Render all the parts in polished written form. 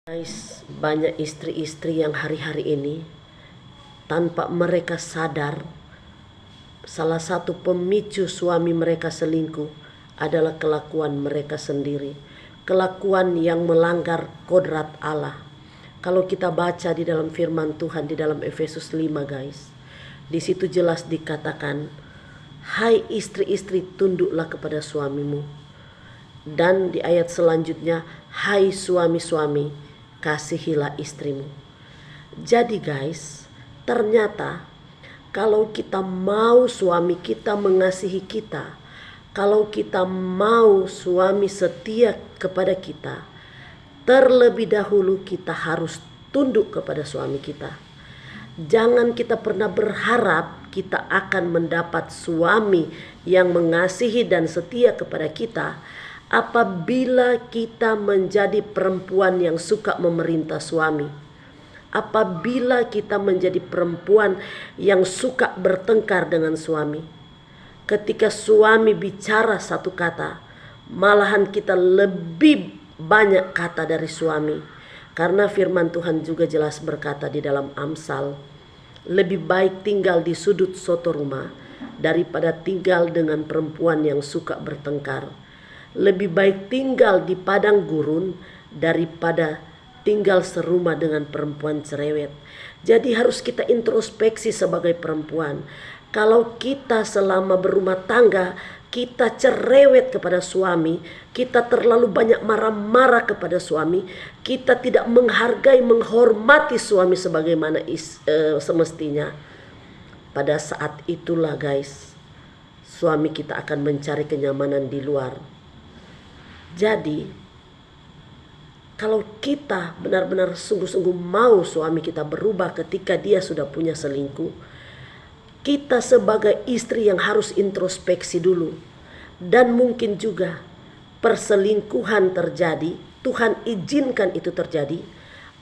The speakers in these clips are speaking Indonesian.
Guys, banyak istri-istri yang hari-hari ini tanpa mereka sadar, salah satu pemicu suami mereka selingkuh adalah kelakuan mereka sendiri, kelakuan yang melanggar kodrat Allah. Kalau kita baca di dalam firman Tuhan di dalam Efesus 5 guys, di situ jelas dikatakan, hai istri-istri, tunduklah kepada suamimu. Dan di ayat selanjutnya, hai suami-suami, kasihilah istrimu. Jadi guys, ternyata kalau kita mau suami kita mengasihi kita, kalau kita mau suami setia kepada kita, terlebih dahulu kita harus tunduk kepada suami kita. Jangan kita pernah berharap kita akan mendapat suami yang mengasihi dan setia kepada kita apabila kita menjadi perempuan yang suka memerintah suami, apabila kita menjadi perempuan yang suka bertengkar dengan suami. Ketika suami bicara satu kata, malahan kita lebih banyak kata dari suami. Karena firman Tuhan juga jelas berkata di dalam Amsal, lebih baik tinggal di sudut soto rumah daripada tinggal dengan perempuan yang suka bertengkar. Lebih baik tinggal di padang gurun daripada tinggal serumah dengan perempuan cerewet. Jadi harus kita introspeksi sebagai perempuan. Kalau kita selama berumah tangga kita cerewet kepada suami, kita terlalu banyak marah-marah kepada suami, kita tidak menghargai, menghormati suami sebagaimana semestinya, pada saat itulah guys, suami kita akan mencari kenyamanan di luar. Jadi kalau kita benar-benar sungguh-sungguh mau suami kita berubah ketika dia sudah punya selingkuh, kita sebagai istri yang harus introspeksi dulu. Dan mungkin juga perselingkuhan terjadi, Tuhan izinkan itu terjadi,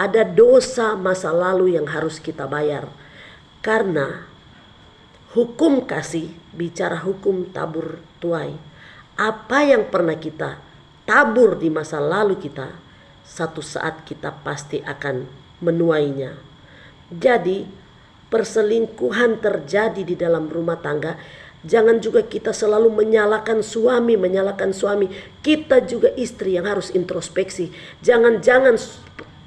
ada dosa masa lalu yang harus kita bayar. Karena hukum kasih bicara hukum tabur tuai. Apa yang pernah kita tabur di masa lalu kita, satu saat kita pasti akan menuainya. Jadi perselingkuhan terjadi di dalam rumah tangga, jangan juga kita selalu menyalahkan suami. Kita juga istri yang harus introspeksi. Jangan-jangan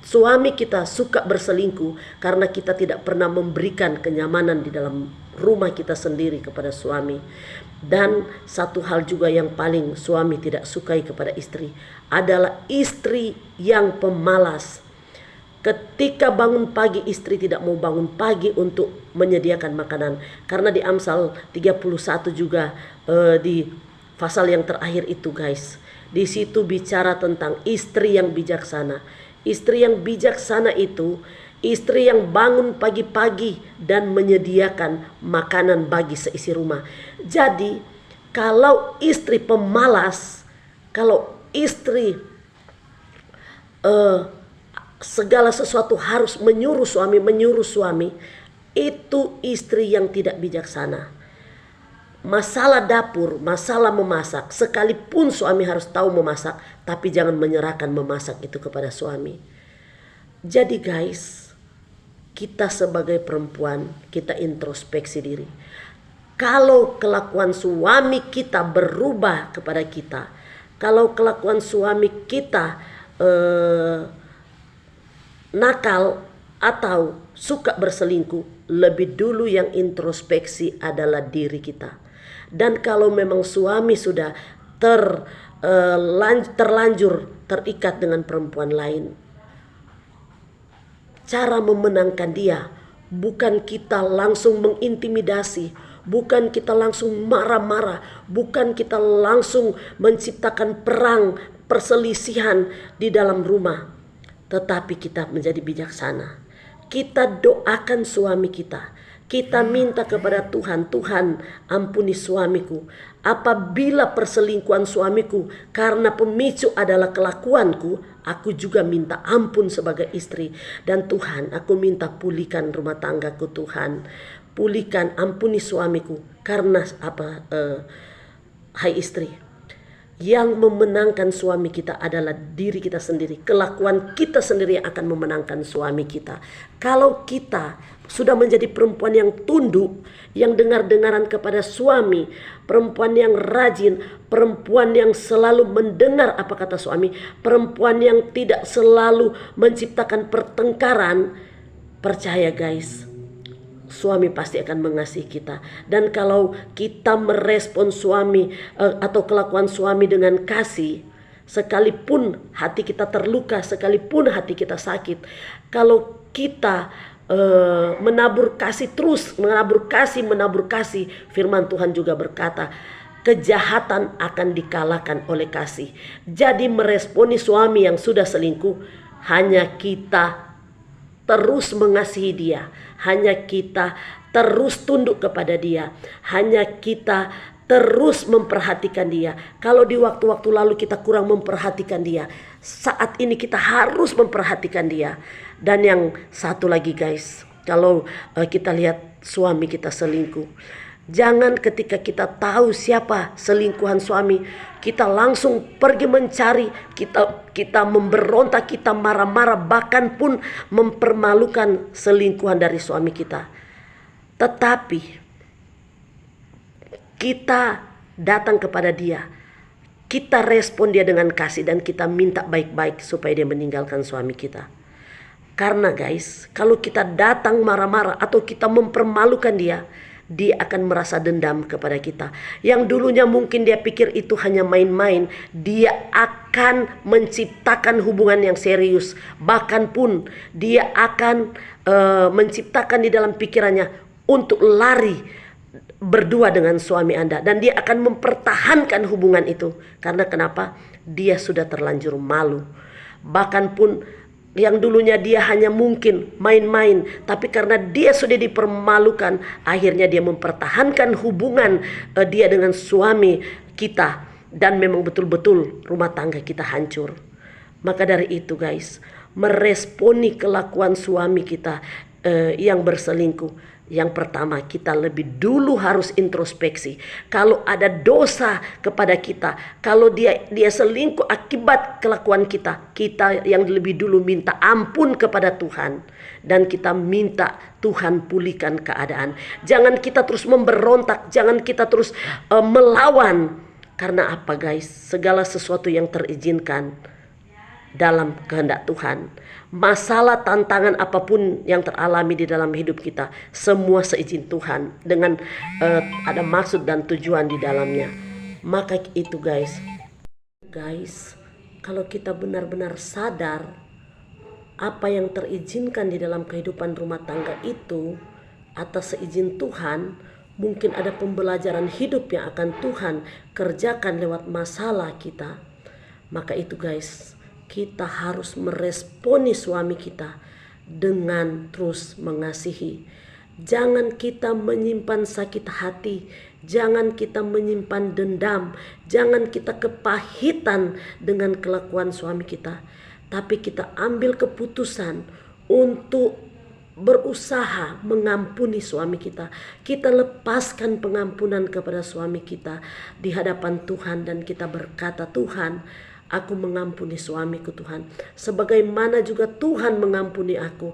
suami kita suka berselingkuh karena kita tidak pernah memberikan kenyamanan di dalam rumah kita sendiri kepada suami. Dan satu hal juga yang paling suami tidak sukai kepada istri adalah istri yang pemalas. Ketika bangun pagi, istri tidak mau bangun pagi untuk menyediakan makanan. Karena di Amsal 31 juga di pasal yang terakhir itu guys, di situ bicara tentang istri yang bijaksana. Istri yang bijaksana itu istri yang bangun pagi-pagi dan menyediakan makanan bagi seisi rumah. Jadi kalau istri pemalas, kalau istri segala sesuatu harus menyuruh suami, itu istri yang tidak bijaksana. Masalah dapur, masalah memasak, sekalipun suami harus tahu memasak, tapi jangan menyerahkan memasak itu kepada suami. Jadi guys, kita sebagai perempuan, kita introspeksi diri. Kalau kelakuan suami kita berubah kepada kita, kalau kelakuan suami kita nakal atau suka berselingkuh, lebih dulu yang introspeksi adalah diri kita. Dan kalau memang suami sudah terlanjur terikat dengan perempuan lain, cara memenangkan dia bukan kita langsung mengintimidasi, bukan kita langsung marah-marah, bukan kita langsung menciptakan perang, perselisihan di dalam rumah. Tetapi kita menjadi bijaksana. Kita doakan suami kita. Kita minta kepada Tuhan, Tuhan ampuni suamiku. Apabila perselingkuhan suamiku karena pemicu adalah kelakuanku, aku juga minta ampun sebagai istri. Dan Tuhan, aku minta pulihkan rumah tanggaku Tuhan. Pulihkan, ampuni suamiku. Karena apa? Hai istri, Yang memenangkan suami kita adalah diri kita sendiri. Kelakuan kita sendiri yang akan memenangkan suami kita. Kalau kita sudah menjadi perempuan yang tunduk, yang dengar-dengaran kepada suami, perempuan yang rajin, perempuan yang selalu mendengar apa kata suami, perempuan yang tidak selalu menciptakan pertengkaran, percaya guys, suami pasti akan mengasihi kita. Dan kalau kita merespon suami atau kelakuan suami dengan kasih, sekalipun hati kita terluka, sekalipun hati kita sakit, kalau kita menabur kasih terus, menabur kasih, firman Tuhan juga berkata, kejahatan akan dikalahkan oleh kasih. Jadi meresponi suami yang sudah selingkuh, hanya kita terus mengasihi dia, hanya kita terus tunduk kepada dia, hanya kita terus memperhatikan dia. Kalau di waktu-waktu lalu kita kurang memperhatikan dia, saat ini kita harus memperhatikan dia. Dan yang satu lagi guys, kalau kita lihat suami kita selingkuh, jangan ketika kita tahu siapa selingkuhan suami, kita langsung pergi mencari, kita memberontak, kita marah-marah, bahkan pun mempermalukan selingkuhan dari suami kita. Tetapi kita datang kepada dia, kita respon dia dengan kasih, dan kita minta baik-baik supaya dia meninggalkan suami kita. Karena guys, kalau kita datang marah-marah atau kita mempermalukan dia, dia akan merasa dendam kepada kita. Yang dulunya mungkin dia pikir itu hanya main-main, dia akan menciptakan hubungan yang serius. Bahkan pun dia akan menciptakan di dalam pikirannya untuk lari berdua dengan suami Anda. Dan dia akan mempertahankan hubungan itu. Karena kenapa? Dia sudah terlanjur malu. Bahkan pun yang dulunya dia hanya mungkin main-main, tapi karena dia sudah dipermalukan, akhirnya dia mempertahankan hubungan dia dengan suami kita, dan memang betul-betul rumah tangga kita hancur. Maka dari itu guys, meresponi kelakuan suami kita yang berselingkuh, yang pertama kita lebih dulu harus introspeksi. Kalau ada dosa kepada kita, kalau dia selingkuh akibat kelakuan kita yang lebih dulu minta ampun kepada Tuhan, dan kita minta Tuhan pulihkan keadaan. Jangan kita terus memberontak, jangan kita terus melawan. Karena apa guys? Segala sesuatu yang terizinkan dalam kehendak Tuhan. Masalah, tantangan apapun yang teralami di dalam hidup kita, semua seizin Tuhan, dengan ada maksud dan tujuan di dalamnya. Maka itu guys, kalau kita benar-benar sadar apa yang terizinkan di dalam kehidupan rumah tangga itu atas seizin Tuhan, mungkin ada pembelajaran hidup yang akan Tuhan kerjakan lewat masalah kita. Maka itu guys, kita harus meresponi suami kita dengan terus mengasihi. Jangan kita menyimpan sakit hati, jangan kita menyimpan dendam, jangan kita kepahitan dengan kelakuan suami kita. Tapi kita ambil keputusan untuk berusaha mengampuni suami kita. Kita lepaskan pengampunan kepada suami kita di hadapan Tuhan, dan kita berkata, Tuhan, aku mengampuni suamiku Tuhan. Sebagaimana juga Tuhan mengampuni aku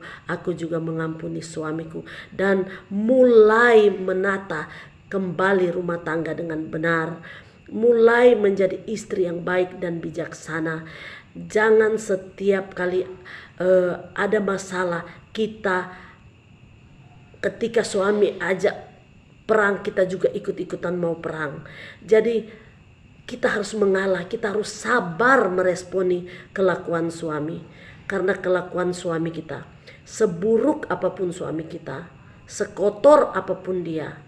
juga mengampuni suamiku. Dan mulai menata kembali rumah tangga dengan benar. Mulai menjadi istri yang baik dan bijaksana. Jangan setiap kali ada masalah, ketika suami ajak perang, kita juga ikut-ikutan mau perang. Jadi kita harus mengalah, kita harus sabar meresponi kelakuan suami. Karena kelakuan suami kita, seburuk apapun suami kita, sekotor apapun dia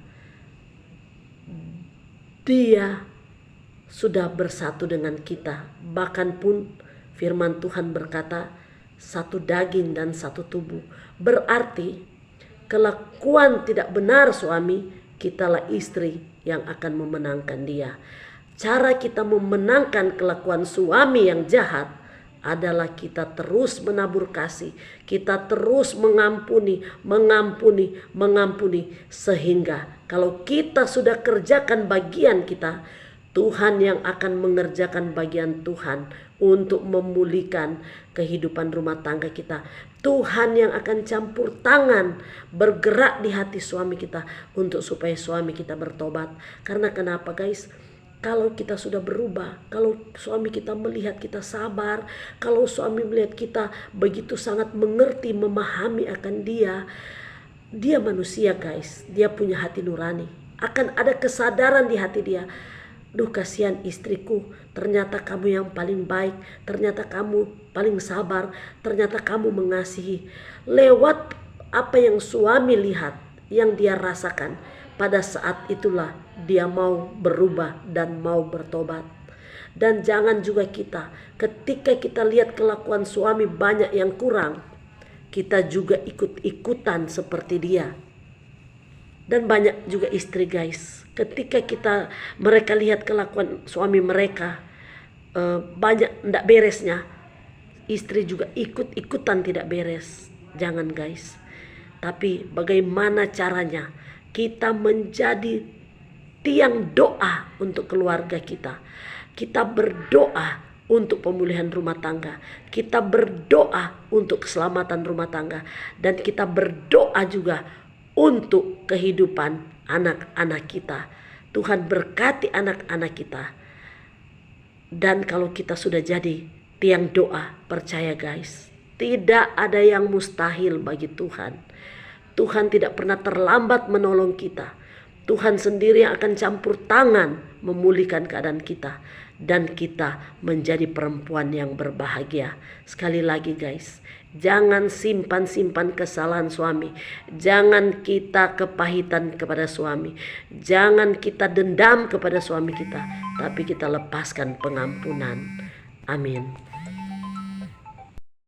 sudah bersatu dengan kita. Bahkan pun firman Tuhan berkata, satu daging dan satu tubuh. Berarti kelakuan tidak benar suami, kitalah istri yang akan memenangkan dia. Cara kita memenangkan kelakuan suami yang jahat adalah kita terus menabur kasih. Kita terus mengampuni. Sehingga kalau kita sudah kerjakan bagian kita, Tuhan yang akan mengerjakan bagian Tuhan untuk memulihkan kehidupan rumah tangga kita. Tuhan yang akan campur tangan, bergerak di hati suami kita untuk supaya suami kita bertobat. Karena kenapa guys? Kalau kita sudah berubah, kalau suami kita melihat kita sabar, kalau suami melihat kita begitu sangat mengerti, memahami akan dia manusia guys, dia punya hati nurani. Akan ada kesadaran di hati dia. Duh, kasihan istriku, ternyata kamu yang paling baik, ternyata kamu paling sabar, ternyata kamu mengasihi. Lewat apa yang suami lihat, yang dia rasakan, pada saat itulah dia mau berubah dan mau bertobat. Dan jangan juga kita, ketika kita lihat kelakuan suami banyak yang kurang, kita juga ikut-ikutan seperti dia. Dan banyak juga istri guys, ketika mereka lihat kelakuan suami mereka banyak tidak beresnya, istri juga ikut-ikutan tidak beres. Jangan guys. Tapi bagaimana caranya kita menjadi tiang doa untuk keluarga kita. Kita berdoa untuk pemulihan rumah tangga. Kita berdoa untuk keselamatan rumah tangga. Dan kita berdoa juga untuk kehidupan anak-anak kita. Tuhan berkati anak-anak kita. Dan kalau kita sudah jadi tiang doa, percaya guys, tidak ada yang mustahil bagi Tuhan. Tuhan tidak pernah terlambat menolong kita. Tuhan sendiri yang akan campur tangan memulihkan keadaan kita. Dan kita menjadi perempuan yang berbahagia. Sekali lagi guys, jangan simpan-simpan kesalahan suami. Jangan kita kepahitan kepada suami. Jangan kita dendam kepada suami kita. Tapi kita lepaskan pengampunan. Amin.